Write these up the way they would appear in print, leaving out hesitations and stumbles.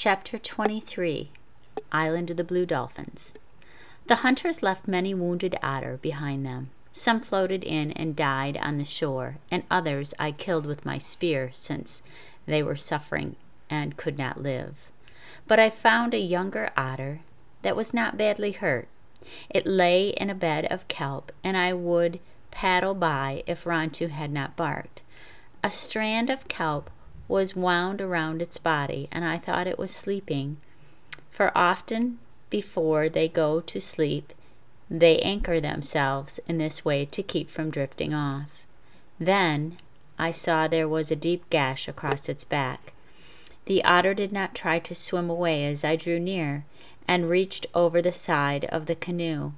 Chapter 23. Island of the Blue Dolphins. The hunters left many wounded otter behind them. Some floated in and died on the shore, and others I killed with my spear, since they were suffering and could not live. But I found a younger otter that was not badly hurt. It lay in a bed of kelp, and I would paddle by if Rontu had not barked. A strand of kelp was wound around its body, and I thought it was sleeping, for often before they go to sleep they anchor themselves in this way to keep from drifting off. Then I saw there was a deep gash across its back. The otter did not try to swim away as I drew near and reached over the side of the canoe.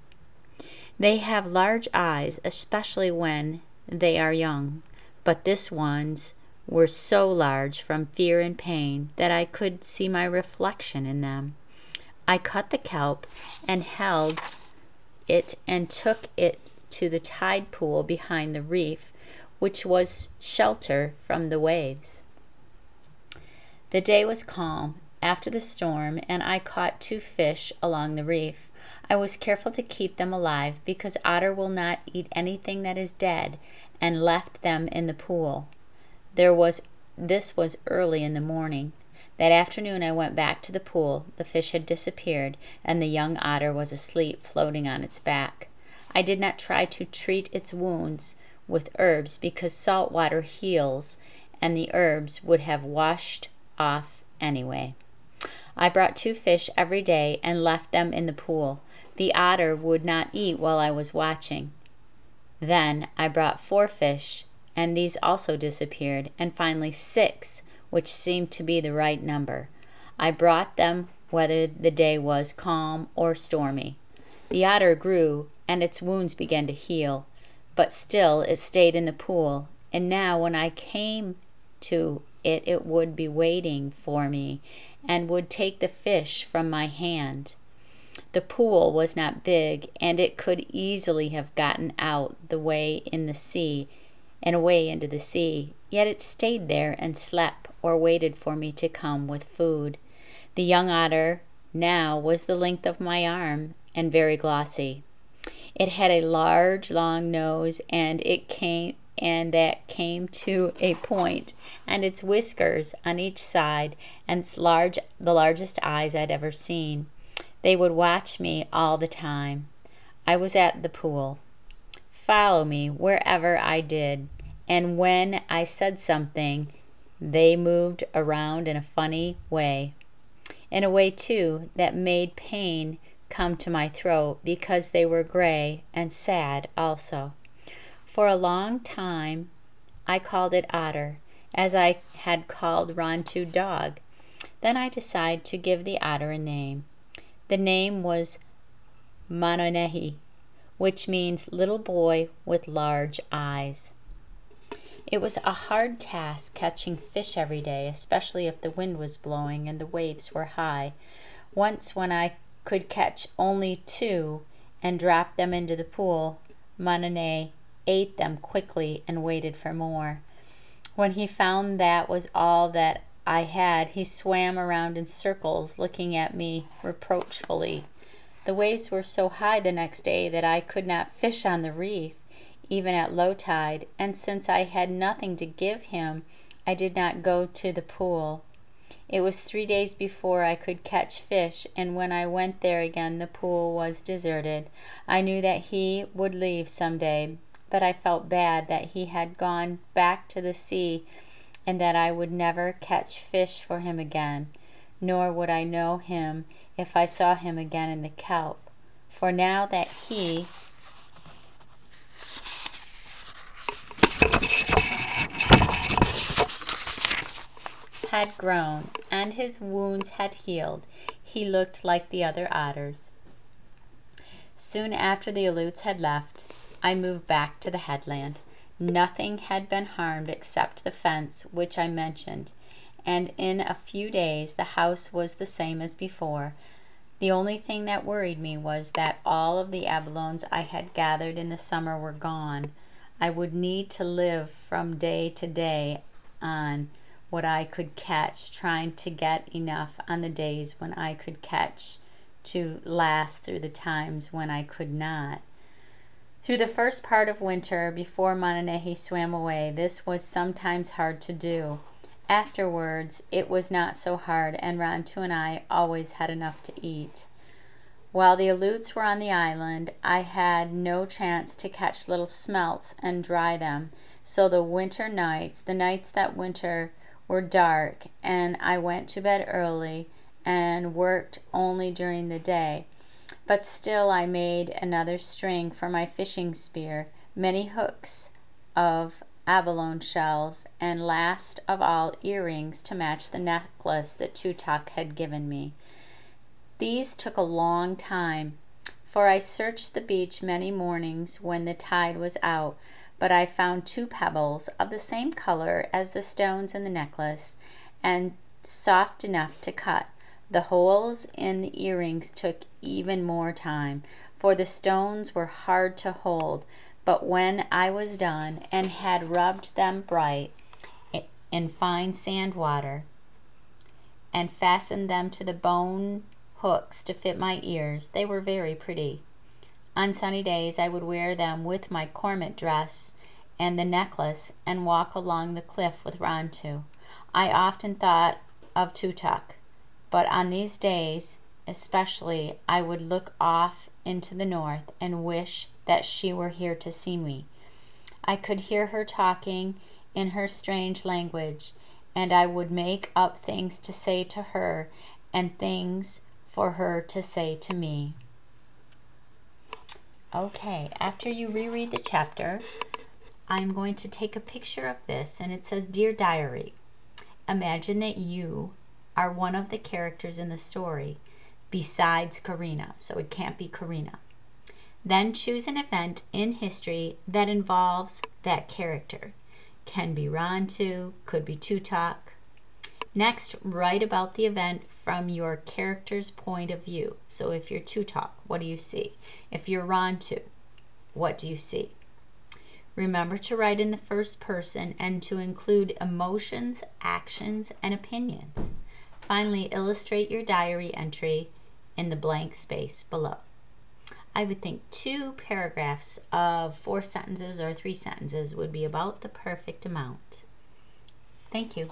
They have large eyes, especially when they are young, but this one's were so large from fear and pain that I could see my reflection in them. I cut the kelp and held it and took it to the tide pool behind the reef, which was shelter from the waves. The day was calm after the storm, and I caught 2 fish along the reef. I was careful to keep them alive because otter will not eat anything that is dead, and left them in the pool. This was early in the morning. That afternoon I went back to the pool. The fish had disappeared, and the young otter was asleep, floating on its back. I did not try to treat its wounds with herbs because salt water heals, and the herbs would have washed off anyway. I brought 2 fish every day and left them in the pool. The otter would not eat while I was watching. Then I brought 4 fish, and these also disappeared, and finally 6, which seemed to be the right number. I brought them whether the day was calm or stormy. The otter grew, and its wounds began to heal, but still it stayed in the pool, and now when I came to it, it would be waiting for me and would take the fish from my hand. The pool was not big, and it could easily have gotten out the way in the sea and away into the sea, yet it stayed there and slept or waited for me to come with food. The young otter now was the length of my arm and very glossy. It had a large, long nose, and that came to a point, and its whiskers on each side, and the largest eyes I'd ever seen. They would watch me all the time. I was at the pool. Follow me wherever I did, and when I said something, they moved around in a funny way. In a way, too, that made pain come to my throat because they were gray and sad also. For a long time, I called it otter, as I had called Rontu dog. Then I decided to give the otter a name. The name was Manonehi, which means little boy with large eyes. It was a hard task catching fish every day, especially if the wind was blowing and the waves were high. Once, when I could catch only 2 and drop them into the pool, Manone ate them quickly and waited for more. When he found that was all that I had, he swam around in circles, looking at me reproachfully. The waves were so high the next day that I could not fish on the reef, even at low tide, and since I had nothing to give him, I did not go to the pool. It was 3 days before I could catch fish, and when I went there again, the pool was deserted. I knew that he would leave some day, but I felt bad that he had gone back to the sea, and that I would never catch fish for him again, nor would I know him if I saw him again in the kelp. For now that he had grown and his wounds had healed, he looked like the other otters. Soon after the Aleuts had left, I moved back to the headland. Nothing had been harmed except the fence, which I mentioned, and in a few days the house was the same as before. The only thing that worried me was that all of the abalones I had gathered in the summer were gone. I would need to live from day to day on what I could catch, trying to get enough on the days when I could catch to last through the times when I could not. Through the first part of winter, before Mananehi swam away, this was sometimes hard to do. Afterwards, it was not so hard, and Rantu and I always had enough to eat. While the aleuts were on the island, I had no chance to catch little smelts and dry them, so the nights that winter were dark, and I went to bed early and worked only during the day. But still I made another string for my fishing spear, many hooks of abalone shells, and last of all earrings to match the necklace that Tutuk had given me. These took a long time, for I searched the beach many mornings when the tide was out, but I found 2 pebbles of the same color as the stones in the necklace, and soft enough to cut. The holes in the earrings took even more time, for the stones were hard to hold, but when I was done and had rubbed them bright in fine sand water and fastened them to the bone hooks to fit my ears, they were very pretty. On sunny days I would wear them with my cormant dress and the necklace and walk along the cliff with Rantu. I often thought of Tutuk, but on these days especially I would look off into the north and wish that she were here to see me. I could hear her talking in her strange language, and I would make up things to say to her and things for her to say to me. Okay, after you reread the chapter, I'm going to take a picture of this, and it says, Dear Diary, imagine that you are one of the characters in the story besides Karina, so it can't be Karina. Then choose an event in history that involves that character. Can be Rantu, could be Tutuk. Next, write about the event from your character's point of view. So if you're Tutuk, what do you see? If you're Rantu, what do you see? Remember to write in the first person and to include emotions, actions, and opinions. Finally, illustrate your diary entry in the blank space below. I would think 2 paragraphs of 4 sentences or 3 sentences would be about the perfect amount. Thank you.